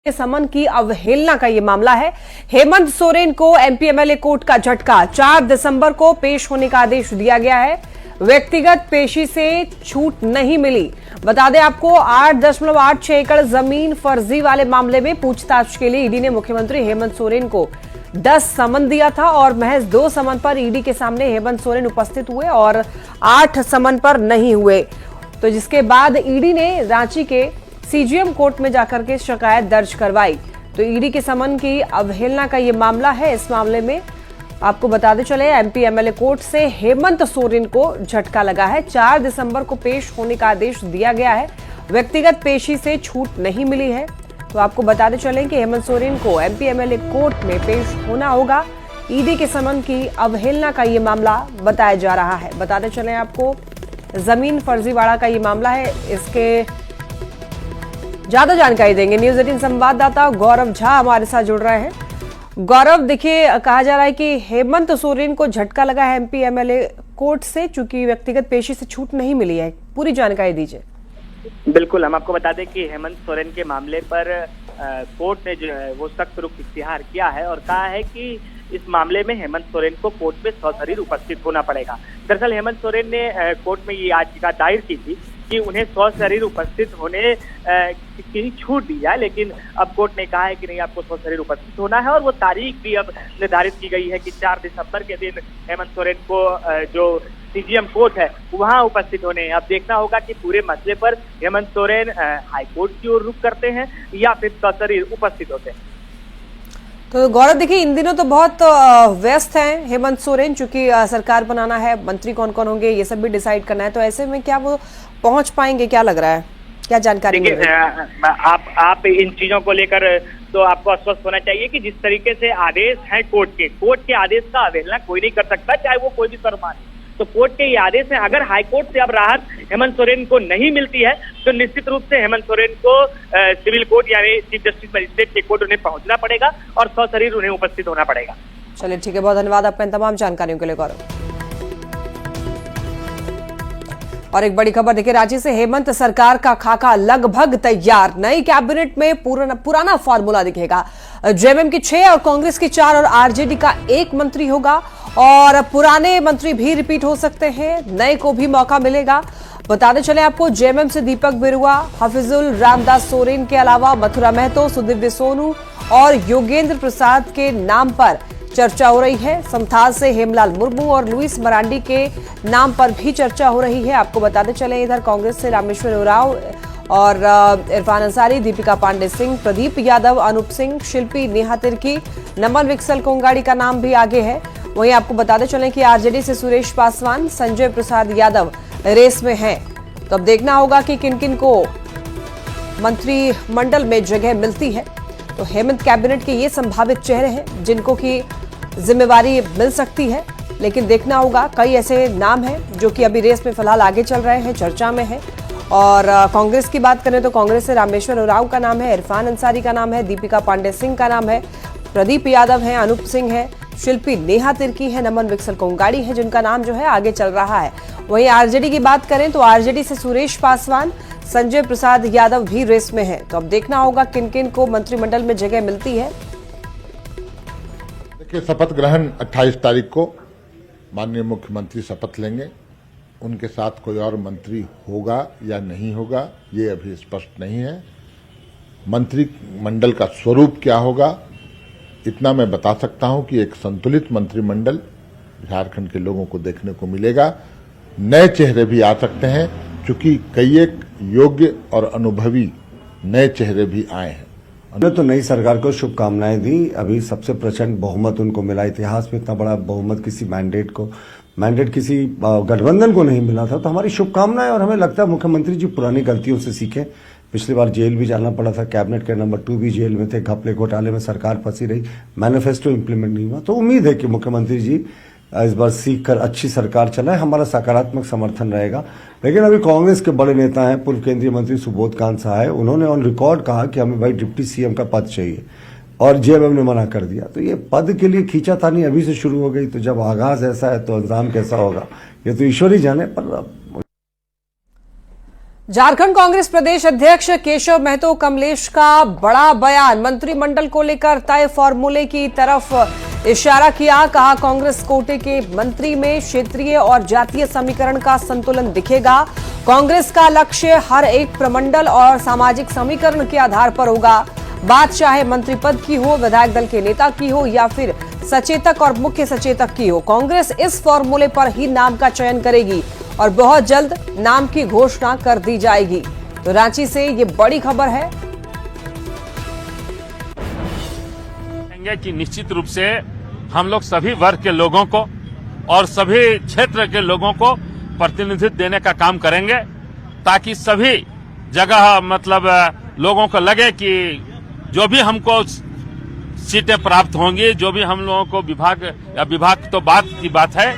समन की अवहेलना का ये मामला है। हेमंत सोरेन को एमपी एमएलए कोर्ट का झटका। 4 दिसंबर को पेश होने का आदेश दिया गया है। व्यक्तिगत पेशी से छूट नहीं मिली। बता दें आपको 8.86 एकड़ जमीन फर्जी वाले मामले में पूछताछ के लिए ईडी ने मुख्यमंत्री हेमंत सोरेन को 10 समन दिया था और महज 2 समन पर ईडी के सामने हेमंत सोरेन उपस्थित हुए और 8 समन पर नहीं हुए। तो जिसके बाद ईडी ने रांची के सीजीएम कोर्ट में जाकर के शिकायत दर्ज करवाई। तो ईडी के समन की अवहेलना का ये मामला है। इस मामले में आपको बताते चले एमपी एमएलए कोर्ट से हेमंत सोरेन को झटका लगा है। 4 दिसंबर को पेश होने का आदेश दिया गया है। व्यक्तिगत पेशी से छूट नहीं मिली है। तो आपको बताते चले कि हेमंत सोरेन को एमपी एमएलए कोर्ट में पेश होना होगा। ईडी के समन की अवहेलना का ये मामला बताया जा रहा है। बताते चले आपको जमीन फर्जीवाड़ा का ये मामला है। इसके ज्यादा जानकारी देंगे न्यूज 18 संवाददाता गौरव झा हमारे साथ जुड़ रहे हैं। गौरव, देखिए कहा जा रहा है कि हेमंत सोरेन को झटका लगा है एमपी एमएलए कोर्ट से, चूंकि व्यक्तिगत पेशी से छूट नहीं मिली है। पूरी जानकारी दीजिए। बिल्कुल, हम आपको बता दें कि हेमंत सोरेन के मामले पर कोर्ट ने जो है वो सख्त रुख इख्तियार किया है और कहा है कि इस मामले में हेमंत सोरेन को कोर्ट में सशरीर उपस्थित होना पड़ेगा। दरअसल हेमंत सोरेन ने कोर्ट में ये याचिका दायर की थी कि उन्हें सशरीर उपस्थित होने की छूट दी जाए, लेकिन अब कोर्ट ने कहा है कि नहीं, आपको सशरीर उपस्थित होना है और वो तारीख भी अब निर्धारित की गई है कि 4 दिसंबर के दिन हेमंत सोरेन को जो सीजीएम कोर्ट है वहां उपस्थित होने। अब देखना होगा कि पूरे मसले पर हेमंत सोरेन हाईकोर्ट की ओर रुख करते हैं या फिर सशरीर उपस्थित होते हैं। तो गौरव, देखिए इन दिनों तो बहुत व्यस्त हैं हेमंत सोरेन, चूंकि सरकार बनाना है, मंत्री कौन कौन होंगे ये सब भी डिसाइड करना है। तो ऐसे में क्या वो पहुंच पाएंगे, क्या लग रहा है, क्या जानकारी मिल रही है? आप इन चीजों को लेकर तो आपको आश्वस्त होना चाहिए कि जिस तरीके से आदेश है कोर्ट के आदेश का अवहेलना कोई नहीं कर सकता, चाहे वो कोई भी फरमान है। तो कोर्ट के ये आदेश है, अगर हाईकोर्ट से अब राहत हेमंत सोरेन को नहीं मिलती है तो निश्चित रूप से हेमंत सोरेन को सिविल कोर्ट यानी चीफ जस्टिस मजिस्ट्रेट के कोर्ट उन्हें पहुंचना पड़ेगा और सशरीर उन्हें उपस्थित होना पड़ेगा। चलिए ठीक है, बहुत धन्यवाद आपका इन तमाम जानकारियों के लिए गौरव। और एक बड़ी खबर देखिए, रांची से हेमंत सरकार का खाका लगभग तैयार। नई कैबिनेट में पुराना फॉर्मूला दिखेगा। जेएमएम की 6 और कांग्रेस की 4 और आरजेडी का 1 मंत्री होगा और पुराने मंत्री भी रिपीट हो सकते हैं, नए को भी मौका मिलेगा। बताते चले आपको जेएमएम से दीपक बिरुआ, हफीजुल रामदास सोरेन के अलावा मथुरा महतो, सुदिव्य सोनू और योगेंद्र प्रसाद के नाम पर चर्चा हो रही है। संथाल से हेमलाल मुर्मू और लुइस मरांडी के नाम पर भी चर्चा हो रही है। आपको बताते चले इधर कांग्रेस से रामेश्वर उरांव और इरफान अंसारी, दीपिका पांडे सिंह, प्रदीप यादव, अनूप सिंह, शिल्पी नेहा तिर्की, नमन विक्सल कोंगाड़ी का नाम भी आगे है। वहीं आपको बताते चलें कि आरजेडी से सुरेश पासवान, संजय प्रसाद यादव रेस में हैं। तो अब देखना होगा कि किन किन को मंत्रिमंडल में जगह मिलती है। तो हेमंत कैबिनेट के ये संभावित चेहरे हैं जिनको की जिम्मेवारी मिल सकती है, लेकिन देखना होगा। कई ऐसे नाम हैं जो कि अभी रेस में फिलहाल आगे चल रहे हैं, चर्चा में है। और कांग्रेस की बात करें तो कांग्रेस से रामेश्वर उरांव का नाम है, इरफान अंसारी का नाम है, दीपिका पांडे सिंह का नाम है, प्रदीप यादव है, अनूप सिंह है, शिल्पी नेहा तिर्की है, नमन विक्सल कोंगाड़ी है, जिनका नाम जो है आगे चल रहा है। वहीं आरजेडी की बात करें तो आरजेडी से सुरेश पासवान, संजय प्रसाद यादव भी रेस में है। तो अब देखना होगा किन किन को मंत्रिमंडल में जगह मिलती है। देखिए, शपथ ग्रहण 28 तारीख को माननीय मुख्यमंत्री शपथ लेंगे। उनके साथ कोई और मंत्री होगा या नहीं होगा ये अभी स्पष्ट नहीं है। मंत्रिमंडल का स्वरूप क्या होगा इतना मैं बता सकता हूं कि एक संतुलित मंत्रिमंडल झारखंड के लोगों को देखने को मिलेगा। नए चेहरे भी आ सकते हैं, क्योंकि कई एक योग्य और अनुभवी नए चेहरे भी आए हैं। हमने तो नई सरकार को शुभकामनाएं दी। अभी सबसे प्रचंड बहुमत उनको मिला। इतिहास में इतना बड़ा बहुमत किसी मैंडेट किसी गठबंधन को नहीं मिला था। तो हमारी शुभकामनाएं, और हमें लगता है मुख्यमंत्री जी पुरानी गलतियों से सीखें। पिछली बार जेल भी जाना पड़ा था, कैबिनेट के नंबर 2 भी जेल में थे, घपले घोटाले में सरकार फंसी रही, मैनिफेस्टो इंप्लीमेंट नहीं हुआ। तो उम्मीद है कि मुख्यमंत्री जी इस बार सीख कर अच्छी सरकार चलाए। हमारा सकारात्मक समर्थन रहेगा। लेकिन अभी कांग्रेस के बड़े नेता हैं, पूर्व केंद्रीय मंत्री सुबोध कांत सहाय, उन्होंने ऑन रिकॉर्ड कहा कि हमें भाई डिप्टी सीएम का पद चाहिए और जेएमएम ने मना कर दिया। तो ये पद के लिए खींचातानी अभी से शुरू हो गई। तो जब आगाज ऐसा है तो अंजाम कैसा होगा ये तो ईश्वर ही जाने। पर झारखंड कांग्रेस प्रदेश अध्यक्ष केशव महतो कमलेश का बड़ा बयान, मंत्रिमंडल को लेकर तय फॉर्मूले की तरफ इशारा किया। कहा कांग्रेस कोटे के मंत्री में क्षेत्रीय और जातीय समीकरण का संतुलन दिखेगा। कांग्रेस का लक्ष्य हर एक प्रमंडल और सामाजिक समीकरण के आधार पर होगा। बात चाहे मंत्री पद की हो, विधायक दल के नेता की हो या फिर सचेतक और मुख्य सचेतक की हो, कांग्रेस इस फॉर्मूले पर ही नाम का चयन करेगी और बहुत जल्द नाम की घोषणा कर दी जाएगी। तो रांची से ये बड़ी खबर है कि निश्चित रूप से हम लोग सभी वर्ग के लोगों को और सभी क्षेत्र के लोगों को प्रतिनिधित्व देने का काम करेंगे, ताकि सभी जगह मतलब लोगों को लगे कि जो भी हमको सीटें प्राप्त होंगी, जो भी हम लोगों को विभाग तो बात की बात है,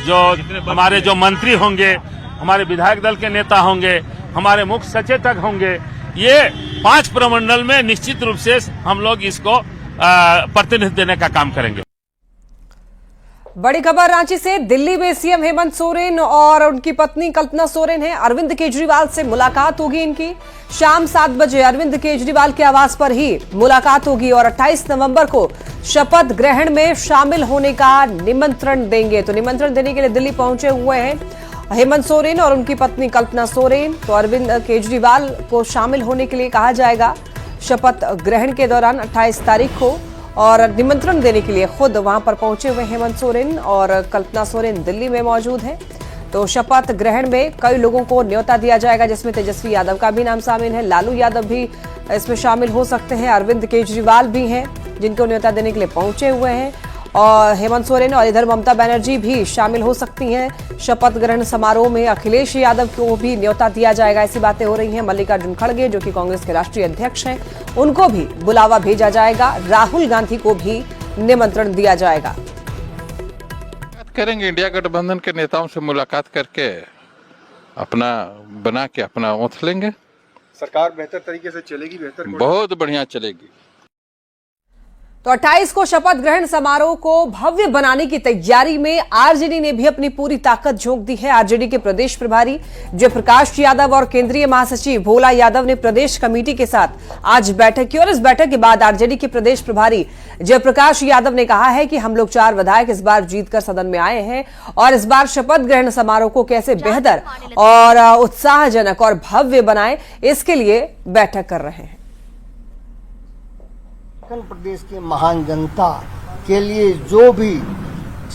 जो हमारे जो मंत्री होंगे, हमारे विधायक दल के नेता होंगे, हमारे मुख्य सचेतक होंगे, ये 5 प्रमंडल में निश्चित रूप से हम लोग इसको प्रतिनिधित्व देने का काम करेंगे। बड़ी खबर रांची से। दिल्ली में सीएम हेमंत सोरेन और उनकी पत्नी कल्पना सोरेन है। अरविंद केजरीवाल से मुलाकात होगी इनकी। शाम 7 बजे अरविंद केजरीवाल के आवास पर ही मुलाकात होगी और 28 नवंबर को शपथ ग्रहण में शामिल होने का निमंत्रण देंगे। तो निमंत्रण देने के लिए दिल्ली पहुंचे हुए हैं हेमंत सोरेन और उनकी पत्नी कल्पना सोरेन। तो अरविंद केजरीवाल को शामिल होने के लिए कहा जाएगा शपथ ग्रहण के दौरान 28 तारीख को, और निमंत्रण देने के लिए खुद वहां पर पहुंचे हुए हेमंत सोरेन और कल्पना सोरेन दिल्ली में मौजूद हैं। तो शपथ ग्रहण में कई लोगों को न्योता दिया जाएगा, जिसमें तेजस्वी यादव का भी नाम शामिल है, लालू यादव भी इसमें शामिल हो सकते हैं, अरविंद केजरीवाल भी हैं जिनको न्योता देने के लिए पहुंचे हुए हैं, और हेमंत सोरेन और इधर ममता बनर्जी भी शामिल हो सकती हैं शपथ ग्रहण समारोह में। अखिलेश यादव को भी न्योता दिया जाएगा, ऐसी बातें हो रही हैं। मल्लिकार्जुन खड़गे जो कि कांग्रेस के राष्ट्रीय अध्यक्ष हैं, उनको भी बुलावा भेजा जाएगा। राहुल गांधी को भी निमंत्रण दिया जाएगा। करेंगे इंडिया गठबंधन के नेताओं से मुलाकात करके अपना बना के अपना ओथ लेंगे। सरकार बेहतर तरीके से चलेगी, बहुत बढ़िया चलेगी। तो 28 को शपथ ग्रहण समारोह को भव्य बनाने की तैयारी में आरजेडी ने भी अपनी पूरी ताकत झोंक दी है। आरजेडी के प्रदेश प्रभारी जयप्रकाश यादव और केंद्रीय महासचिव भोला यादव ने प्रदेश कमेटी के साथ आज बैठक की और इस बैठक के बाद आरजेडी के प्रदेश प्रभारी जयप्रकाश यादव ने कहा है कि हम लोग 4 विधायक इस बार जीतकर सदन में आए हैं और इस बार शपथ ग्रहण समारोह को कैसे बेहतर और उत्साहजनक और भव्य बनाए, इसके लिए बैठक कर रहे हैं। उत्तराखंड प्रदेश की महान जनता के लिए जो भी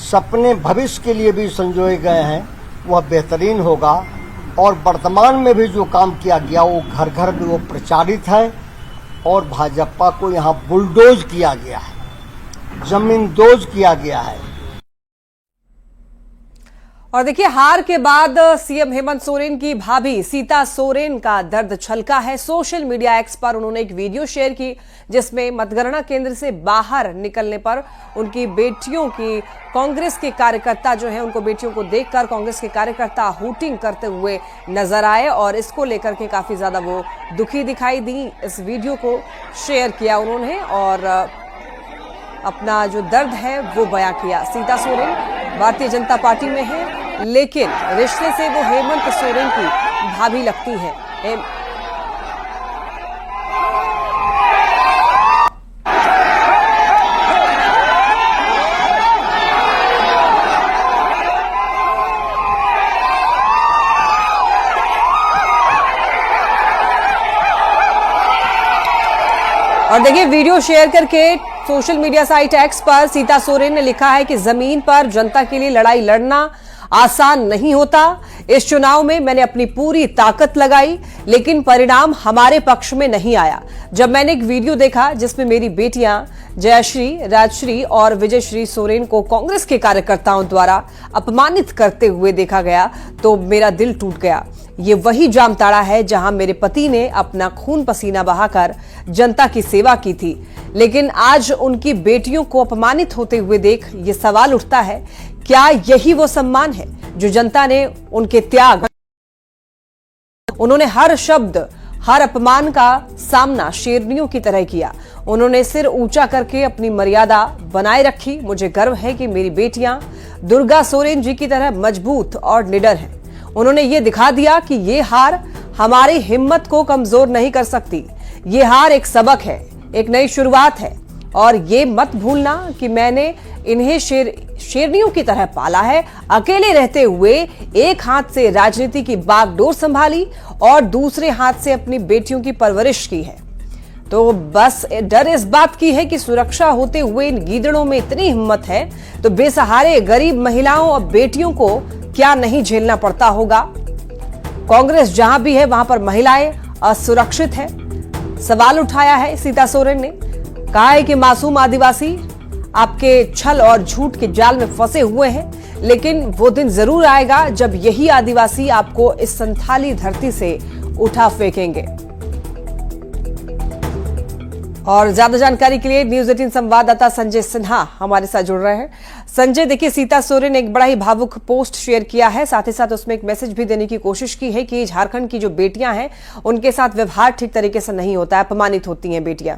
सपने भविष्य के लिए भी संजोए गए हैं वह बेहतरीन होगा, और वर्तमान में भी जो काम किया गया वो घर घर में वो प्रचारित है, और भाजपा को यहाँ बुलडोज किया गया है, जमींदोज किया गया है। और देखिए, हार के बाद सीएम हेमंत सोरेन की भाभी सीता सोरेन का दर्द छलका है। सोशल मीडिया एक्स पर उन्होंने एक वीडियो शेयर की जिसमें मतगणना केंद्र से बाहर निकलने पर उनकी बेटियों की, कांग्रेस के कार्यकर्ता जो हैं उनको बेटियों को देखकर कांग्रेस के कार्यकर्ता हूटिंग करते हुए नजर आए और इसको लेकर के काफी ज्यादा वो दुखी दिखाई दी। इस वीडियो को शेयर किया उन्होंने और अपना जो दर्द है वो बयां किया। सीता सोरेन भारतीय जनता पार्टी में है, लेकिन रिश्ते से वो हेमंत सोरेन की भाभी लगती है। और देखिए, वीडियो शेयर करके सोशल मीडिया साइट एक्स पर सीता सोरेन ने लिखा है कि जमीन पर जनता के लिए लड़ाई लड़ना आसान नहीं होता। इस चुनाव में मैंने अपनी पूरी ताकत लगाई, लेकिन परिणाम हमारे पक्ष में नहीं आया। जब मैंने एक वीडियो देखा जिसमें मेरी बेटियां जयश्री, राजश्री और विजयश्री सोरेन को कांग्रेस के कार्यकर्ताओं द्वारा अपमानित करते हुए देखा गया तो मेरा दिल टूट गया। ये वही जामताड़ा है जहां मेरे पति ने अपना खून पसीना बहाकर जनता की सेवा की थी, लेकिन आज उनकी बेटियों को अपमानित होते हुए देख ये सवाल उठता है, क्या यही वो सम्मान है जो जनता ने उनके त्याग, उन्होंने हर शब्द, हर अपमान का सामना शेरनियों की तरह किया। उन्होंने सिर ऊंचा करके अपनी मर्यादा बनाए रखी। मुझे गर्व है कि मेरी बेटियां दुर्गा सोरेन जी की तरह मजबूत और निडर हैं। उन्होंने ये दिखा दिया कि ये हार हमारी हिम्मत को कमजोर नहीं कर सकती। ये हार एक सबक है, एक नई शुरुआत है। और ये मत भूलना कि मैंने इन्हें शेरनियों की तरह पाला है। अकेले रहते हुए एक हाथ से राजनीति की बागडोर संभाली और दूसरे हाथ से अपनी बेटियों की परवरिश की है। तो बस डर इस बात की है कि सुरक्षा होते हुए इन गीदड़ों में इतनी हिम्मत है तो बेसहारे गरीब महिलाओं और बेटियों को क्या नहीं झेलना पड़ता होगा। कांग्रेस जहां भी है वहां पर महिलाएं असुरक्षित है। सवाल उठाया है सीता सोरेन ने, कहा है कि मासूम आदिवासी आपके छल और झूठ के जाल में फंसे हुए हैं, लेकिन वो दिन जरूर आएगा जब यही आदिवासी आपको इस संथाली धरती से उठा फेंकेंगे। और ज्यादा जानकारी के लिए न्यूज 18 संवाददाता संजय सिन्हा हमारे साथ जुड़ रहे हैं। संजय, देखिए, सीता सोरेन ने एक बड़ा ही भावुक पोस्ट शेयर किया है, साथ ही साथ उसमें एक मैसेज भी देने की कोशिश की है कि झारखंड की जो बेटियां हैं उनके साथ व्यवहार ठीक तरीके से नहीं होता है, अपमानित होती हैं बेटियां।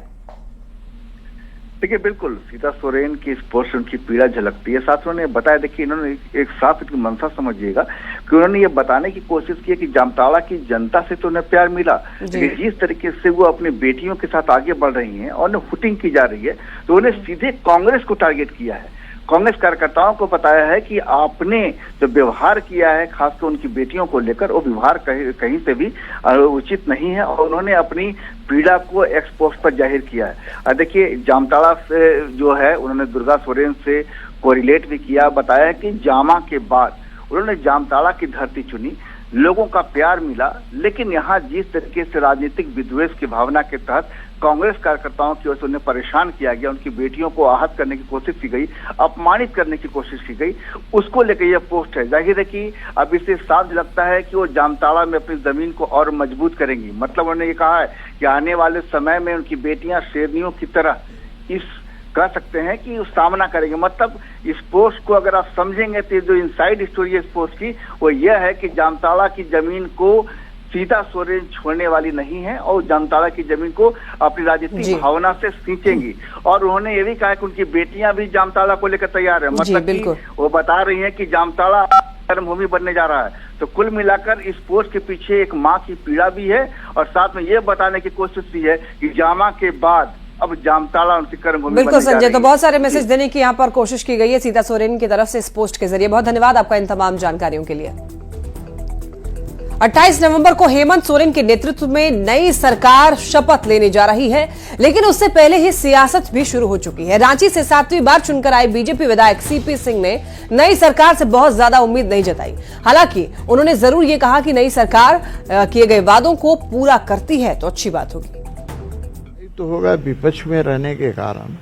देखिए, बिल्कुल सीता सोरेन की इस पोस्ट से उनकी पीड़ा झलकती है। साथ उन्होंने बताया, देखिए, इन्होंने एक साफ इनकी मंशा समझिए कि उन्होंने ये बताने की कोशिश की है कि जामताड़ा की जनता से तो उन्हें प्यार मिला, लेकिन जिस तरीके से वो अपनी बेटियों के साथ आगे बढ़ रही हैं और उन्हें हुटिंग की जा रही है, तो उन्हें सीधे कांग्रेस को टारगेट किया है। कांग्रेस कार्यकर्ताओं को बताया है कि आपने जो व्यवहार किया है खासकर उनकी बेटियों को लेकर, वो व्यवहार कहीं से भी उचित नहीं है और उन्होंने अपनी पीड़ा को एक्सपोस्ट पर जाहिर किया है। देखिए, जामताड़ा से जो है उन्होंने दुर्गा सोरेन से कोरिलेट भी किया, बताया कि जामा के बाद उन्होंने जामताड़ा की धरती चुनी, लोगों का प्यार मिला, लेकिन यहाँ जिस तरीके से राजनीतिक विद्वेष की भावना के तहत कांग्रेस कार्यकर्ताओं की ओर से उन्हें परेशान किया गया, उनकी बेटियों को आहत करने की कोशिश की गई, अपमानित करने की कोशिश की गई, उसको लेकर यह पोस्ट है। जाहिर है कि अब इससे साफ लगता है कि वो जामताड़ा में अपनी जमीन को और मजबूत करेंगी। मतलब उन्होंने ये कहा है कि आने वाले समय में उनकी बेटियां शेरनियों की तरह इस कह सकते हैं कि सामना करेंगे। मतलब इस पोस्ट को अगर आप समझेंगे तो जो इनसाइड स्टोरी है इस पोस्ट की वो यह है कि जामताड़ा की जमीन को सीता सोरेन छोड़ने वाली नहीं है और जामताड़ा की जमीन को अपनी राजनीतिक भावना से सींचेंगी। और उन्होंने ये भी कहा कि उनकी बेटियां भी जामताड़ा को लेकर तैयार है। मतलब कि वो बता रही हैं कि जामताड़ा कर्मभूमि बनने जा रहा है। तो कुल मिलाकर इस पोस्ट के पीछे एक माँ की पीड़ा भी है और साथ में ये बताने की कोशिश भी है कि जामा के बाद अब जामताड़ा उनकी कर्मभूमि। बिल्कुल संजय, तो बहुत सारे मैसेज देने की यहाँ पर कोशिश की गई है सीता सोरेन की तरफ से इस पोस्ट के जरिए। बहुत धन्यवाद आपका इन तमाम जानकारियों के लिए। 28 नवंबर को हेमंत सोरेन के नेतृत्व में नई सरकार शपथ लेने जा रही है, लेकिन उससे पहले ही सियासत भी शुरू हो चुकी है। रांची से 7वीं बार चुनकर आए बीजेपी विधायक सीपी सिंह ने नई सरकार से बहुत ज्यादा उम्मीद नहीं जताई। हालांकि उन्होंने जरूर ये कहा कि नई सरकार किए गए वादों को पूरा करती है तो अच्छी बात होगी। तो होगा विपक्ष में रहने के कारण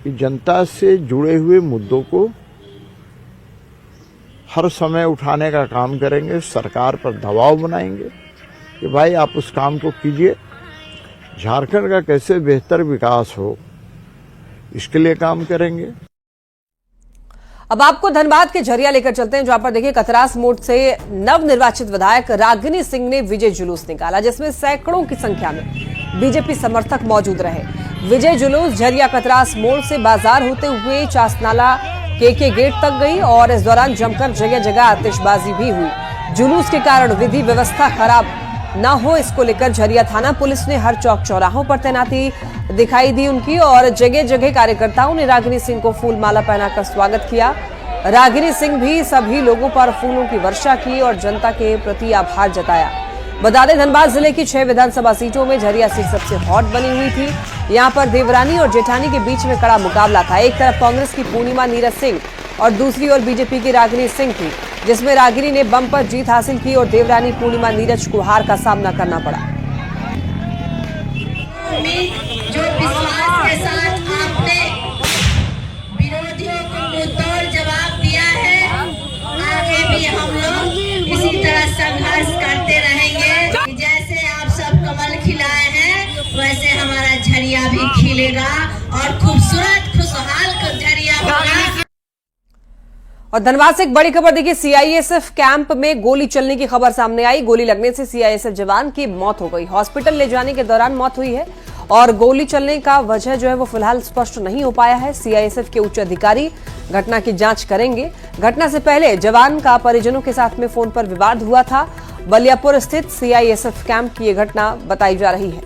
कि जनता से जुड़े हुए मुद्दों को हर समय उठाने का काम करेंगे, सरकार पर दबाव बनाएंगे कि भाई आप उस काम को कीजिए, झारखंड का कैसे बेहतर विकास हो इसके लिए काम करेंगे। अब आपको धनबाद के झरिया लेकर चलते हैं, जहां पर देखिए कतरास मोड़ से नवनिर्वाचित विधायक रागिनी सिंह ने विजय जुलूस निकाला, जिसमें सैकड़ों की संख्या में बीजेपी समर्थक मौजूद रहे। विजय जुलूस झरिया कतरास मोड़ से बाजार होते हुए चासनाला के गेट तक गई और इस दौरान जमकर जगह जगह आतिशबाजी भी हुई। जुलूस के कारण विधि व्यवस्था खराब न हो, इसको लेकर झरिया थाना पुलिस ने हर चौक चौराहों पर तैनाती दिखाई दी उनकी और जगह जगह कार्यकर्ताओं ने रागिनी सिंह को फूल माला पहनाकर स्वागत किया। रागिनी सिंह भी सभी लोगों पर फूलों की वर्षा की और जनता के प्रति आभार जताया। बता दें, धनबाद जिले की 6 विधानसभा सीटों में झरिया सीट सबसे हॉट बनी हुई थी। यहां पर देवरानी और जेठानी के बीच में कड़ा मुकाबला था। एक तरफ कांग्रेस की पूर्णिमा नीरज सिंह और दूसरी ओर बीजेपी की रागिनी सिंह थी, जिसमें रागिनी ने बम्पर जीत हासिल की और देवरानी पूर्णिमा नीरज को हार का सामना करना पड़ा। जो विश्वास के साथ आपने विरोधियों को मुंहतोड़ जवाब दिया है, आगे भी हम लोग इसी तरह संघर्ष करते रहेंगे। जैसे आप सब कमल खिलाए हैं वैसे हमारा झरिया भी खिलेगा और खूबसूरत खुशहाल झरिया होगा। और धनबाद से एक बड़ी खबर देखिए, सीआईएसएफ कैंप में गोली चलने की खबर सामने आई। गोली लगने से सीआईएसएफ जवान की मौत हो गई। हॉस्पिटल ले जाने के दौरान मौत हुई है और गोली चलने का वजह जो है वो फिलहाल स्पष्ट नहीं हो पाया है। सीआईएसएफ के उच्च अधिकारी घटना की जांच करेंगे। घटना से पहले जवान का परिजनों के साथ में फोन पर विवाद हुआ था बलियापुर स्थित सीआईएसएफ कैंप की यह घटना बताई जा रही है।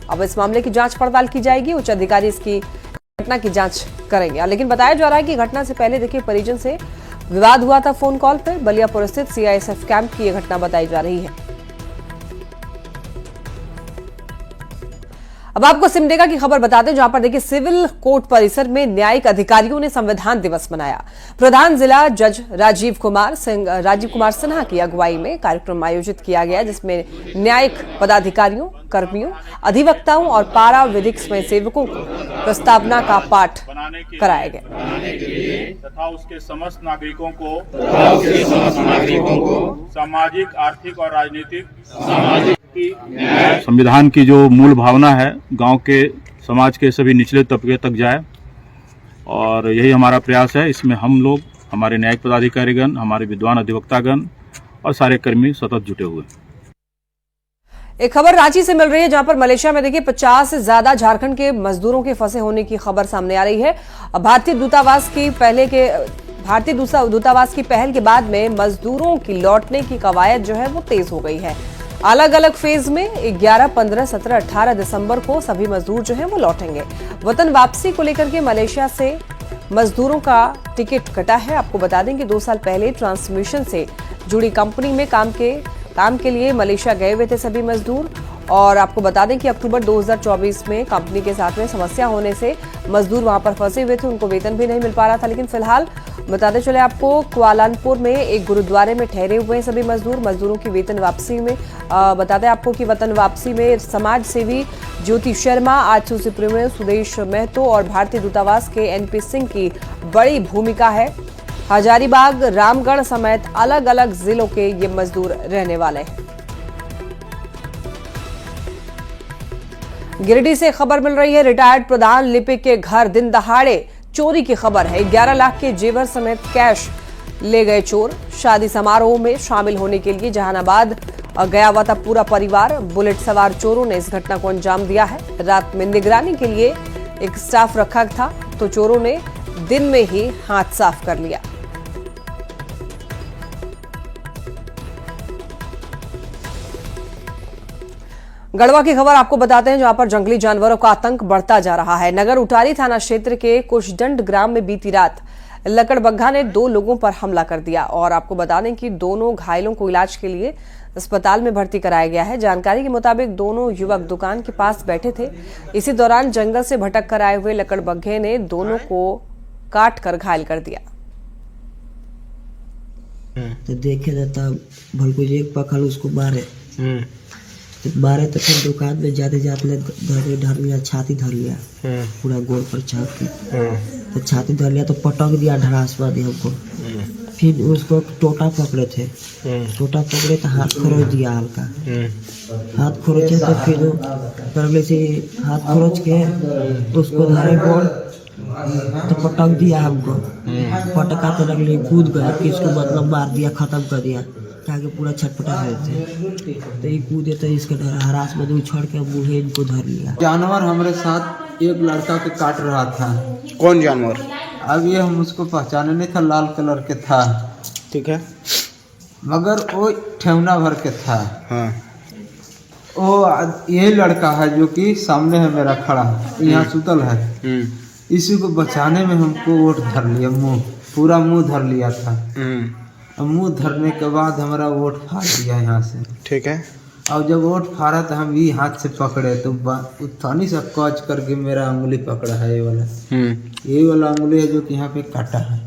अब इस मामले की जांच पड़ताल की जाएगी। उच्च अधिकारी इसकी घटना की जांच करेंगे। लेकिन बताया जा रहा है कि घटना से पहले देखिए परिजन से विवाद हुआ था फोन कॉल पर। बलियापुर स्थित सीआईएसएफ कैंप की यह घटना बताई जा रही है। अब आपको सिमडेगा की खबर बता दें, जहां पर देखिए सिविल कोर्ट परिसर में न्यायिक अधिकारियों ने संविधान दिवस मनाया। प्रधान जिला जज राजीव कुमार सिन्हा की अगुवाई में कार्यक्रम आयोजित किया गया, जिसमें न्यायिक पदाधिकारियों, कर्मियों, अधिवक्ताओं और पारा विधिक स्वयंसेवकों को प्रस्तावना का पाठ कराया गया तथा उसके समस्त नागरिकों को सामाजिक, आर्थिक और राजनीतिक संविधान की जो मूल भावना है गांव के समाज के सभी निचले तबके तक जाए, और यही हमारा प्रयास है। इसमें हम लोग, हमारे न्यायिक पदाधिकारीगण, हमारे विद्वान अधिवक्तागण और सारे कर्मी सतत जुटे हुए। एक खबर रांची से मिल रही है, जहां पर मलेशिया में देखिए 50 से ज्यादा झारखंड के मजदूरों के फंसे होने की खबर सामने आ रही है। भारतीय दूतावास की पहल के बाद में मजदूरों की लौटने की कवायद जो है वो तेज हो गई है। अलग अलग फेज में 11, 15, 17, 18 दिसंबर को सभी मजदूर जो हैं वो लौटेंगे। वतन वापसी को लेकर के मलेशिया से मजदूरों का टिकट कटा है। आपको बता दें कि 2 साल पहले ट्रांसमिशन से जुड़ी कंपनी में काम के लिए मलेशिया गए हुए थे सभी मजदूर। और आपको बता दें कि अक्टूबर 2024 में कंपनी के साथ में समस्या होने से मजदूर वहां पर फंसे हुए थे, उनको वेतन भी नहीं मिल पा रहा था। लेकिन फिलहाल बताते चले आपको, कुआलालंपुर में एक गुरुद्वारे में ठहरे हुए हैं सभी मजदूरों की वेतन वापसी में। बताते आपको कि वतन वापसी में समाज सेवी ज्योति शर्मा, आजसू सुप्रीमो सुदेश महतो और भारतीय दूतावास के एनपी सिंह की बड़ी भूमिका है। हजारीबाग, रामगढ़ समेत अलग अलग जिलों के ये मजदूर रहने वाले हैं। गिरिडीह से खबर मिल रही है, रिटायर्ड प्रधान लिपिक के घर दिन दहाड़े चोरी की खबर है। 11 लाख के जेवर समेत कैश ले गए चोर। शादी समारोह में शामिल होने के लिए जहानाबाद गया हुआ था पूरा परिवार। बुलेट सवार चोरों ने इस घटना को अंजाम दिया है। रात में निगरानी के लिए एक स्टाफ रखा था, तो चोरों ने दिन में ही हाथ साफ कर लिया। गढ़वा की खबर आपको बताते हैं, जहां पर जंगली जानवरों का आतंक बढ़ता जा रहा है। नगर उटारी थाना क्षेत्र के कुशदंड ग्राम में बीती रात लकड़बग्घा ने 2 लोगों पर हमला कर दिया। और आपको बता दें कि दोनों घायलों को इलाज के लिए अस्पताल में भर्ती कराया गया है। जानकारी के मुताबिक दोनों युवक दुकान के पास बैठे थे। इसी दौरान जंगल से भटक कर आए हुए लकड़बग्घे ने दोनों को काट कर घायल कर दिया। तो देखे जाता भलको एक पकड़ उसको बारे तो फिर दुकान में जाते धर लिया, छाती धर लिया, पूरा गोड़ पर छाती, तो छाती धर लिया तो पटक दिया ढरासवा दिया हमको। फिर उसको टोटा पकड़े थे, टोटा पकड़े तो हाथ खरोच दिया हल्का, हाथ खरोचे तो फिर करले से हाथ खरोच के उसको धरे गोड़ तो पटक दिया हमको। पटका तो लगले कूद गए, किसको मतलब मार दिया, खत्म कर दिया, आगे पूरा छटपटा रहे थे। तो ये कूदे तो इसके हरास में उछड़ के बूढ़े इनको धर लिया। जानवर हमारे साथ एक लड़का के काट रहा था। कौन जानवर? अब ये हम उसको पहचाने नहीं था, लाल कलर के था, ठीक है, मगर वो ठेवना भर के था। हाँ। वो यही लड़का है जो कि सामने है मेरा खड़ा, यहाँ सुतल है। इसी को बचाने में हमको वोट धर लिया, पूरा मुंह धर लिया था। मुंह धरने के बाद हमारा वोट फाड़ दिया यहाँ से, ठीक है। और जब वोट फाड़ा तो हम भी हाथ से पकड़े तो थानी सा कच करके मेरा अंगुली पकड़ा है, ये वाला अंगुली है जो कि यहाँ पे काटा है।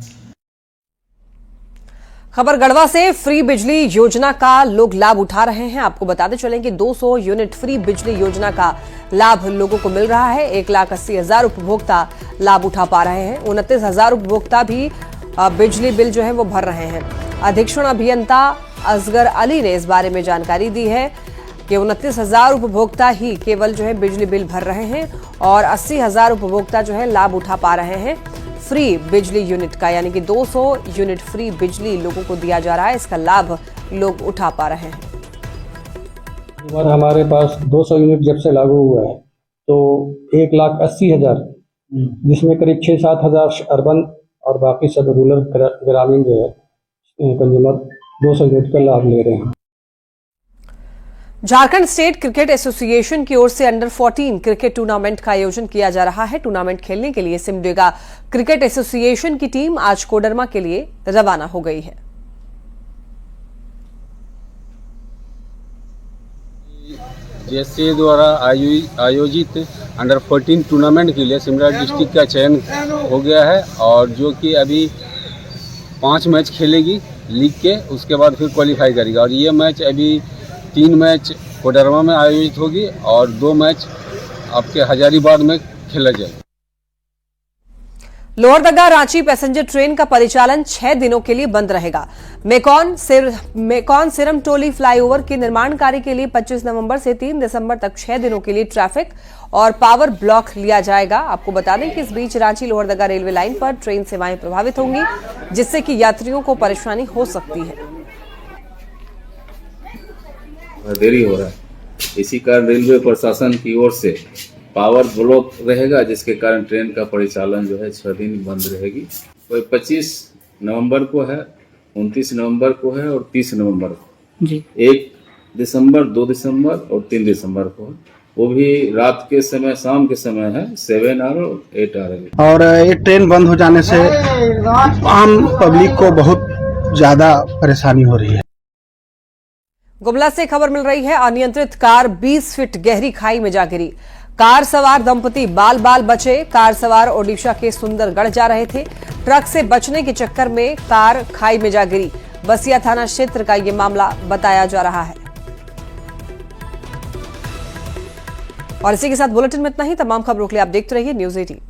खबर गढ़वा से, फ्री बिजली योजना का लोग लाभ उठा रहे हैं। आपको बताते चलें कि 200 यूनिट फ्री बिजली योजना का लाभ लोगों को मिल रहा है। 1,80,000 उपभोक्ता लाभ उठा पा रहे हैं। 29,000 उपभोक्ता भी बिजली बिल जो है वो भर रहे हैं। अधीक्षण अभियंता असगर अली ने इस बारे में जानकारी दी है कि 29,000 उपभोक्ता ही केवल जो है बिजली बिल भर रहे हैं और 80,000 उपभोक्ता जो है लाभ उठा पा रहे हैं फ्री बिजली यूनिट का, यानी कि 200 यूनिट फ्री बिजली लोगों को दिया जा रहा है। इसका लाभ लोग उठा पा रहे हैं। हमारे पास 200 यूनिट जब से लागू हुआ है तो 1,80,000, जिसमें करीब 6-7 हज़ार अर्बन और बाकी सब रूरल ग्रामीण जो है कंज्यूमर 200 यूनिट का लाभ ले रहे हैं। झारखंड स्टेट क्रिकेट एसोसिएशन की ओर से अंडर 14 क्रिकेट टूर्नामेंट का आयोजन किया जा रहा है। टूर्नामेंट खेलने के लिए सिमडेगा क्रिकेट एसोसिएशन की टीम आज कोडरमा के लिए रवाना हो गई है। जेएससीए द्वारा आयोजित अंडर 14 टूर्नामेंट के लिए सिमडेगा डिस्ट्रिक्ट का चयन हो गया है और जो कि अभी 5 मैच खेलेगी लीग के, उसके बाद फिर क्वालिफाई करेगी। और ये मैच अभी 3 मैच कोडरमा में आयोजित होगी और 2 मैच आपके हजारीबाग में खेला जाएगा। लोहरदगा रांची पैसेंजर ट्रेन का परिचालन 6 दिनों के लिए बंद रहेगा। मेकॉन सिरमटोली फ्लाईओवर के निर्माण कार्य के लिए 25 नवंबर से 3 दिसंबर तक 6 दिनों के लिए ट्रैफिक और पावर ब्लॉक लिया जाएगा। आपको बता दें कि इस बीच रांची लोहरदगा रेलवे लाइन पर ट्रेन सेवाएं प्रभावित होंगी, जिससे कि यात्रियों को परेशानी हो सकती है। देरी हो रहा है, इसी कारण रेलवे प्रशासन की ओर से पावर ब्लॉक रहेगा, जिसके कारण ट्रेन का परिचालन जो है 6 दिन बंद रहेगी। कोई 25 नवंबर को है, 29 नवंबर को है और 30 नवंबर को जी। 1 दिसंबर, 2 दिसंबर और 3 दिसंबर को है। वो भी रात के समय, शाम के समय है, 7 आवर और 8 आवर। और ये ट्रेन बंद हो जाने से आम पब्लिक को बहुत ज्यादा परेशानी हो रही है। गुमला से खबर मिल रही है, अनियंत्रित कार 20 फीट गहरी खाई में जा गिरी। कार सवार दंपति बाल बाल बचे। कार सवार ओडिशा के सुंदरगढ़ जा रहे थे। ट्रक से बचने के चक्कर में कार खाई में जा गिरी। बसिया थाना क्षेत्र का यह मामला बताया जा रहा है। और इसी के साथ बुलेटिन में इतना ही। तमाम खबरों के लिए आप देखते रहिए न्यूज़ 18।